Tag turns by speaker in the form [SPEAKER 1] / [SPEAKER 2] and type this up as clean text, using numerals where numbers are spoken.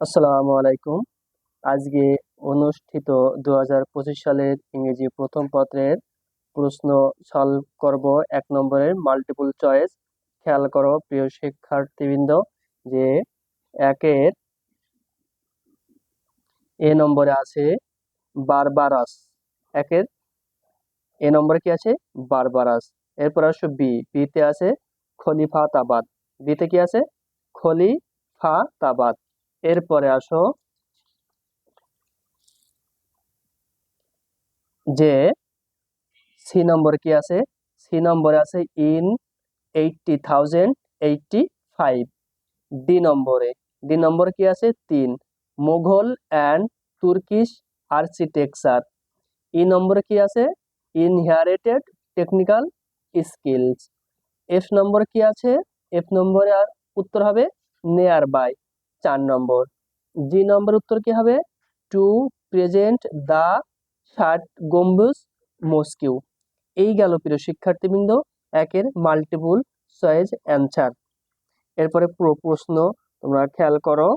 [SPEAKER 1] আসসালামু আলাইকুম। আজকে অনুষ্ঠিত 2025 সালের ইংরেজি প্রথম পত্রের প্রশ্ন সলভ করব। 1 নম্বরের মাল্টিপল চয়েস। খেয়াল করো প্রিয় শিক্ষার্থীবৃন্দ যে একের এ নম্বরে আছে বারবারাস। একের এ নম্বরে কি আছে? বারবারাস। এরপর আসো বিতে আছে খলিফাতাবাদ। বিতে কি আছে? খলিফাতাবাদ। এরপরে আসো যে সি নম্বরে কি আছে? সি নম্বরে আছে ইন 80,085। ডি নম্বরে কি আছে? 3 মুঘল অ্যান্ড তুর্কিশ আর্কিটেকচার। ই নম্বরে কি আছে? Inherited technical skills. এফ নম্বরে কি আছে? এফ নম্বরে আর উত্তর হবে নিয়ার বাই, 4 নম্বর। জি নম্বর উত্তর কি হবে? টু প্রেজেন্ট দা ষাট গম্বুজ মস্কিউ। এই গেল প্রিয় শিক্ষার্থীবৃন্দ একের মাল্টিপল চয়েস অ্যান্সার। এরপরে প্রশ্ন তোমরা খেয়াল করো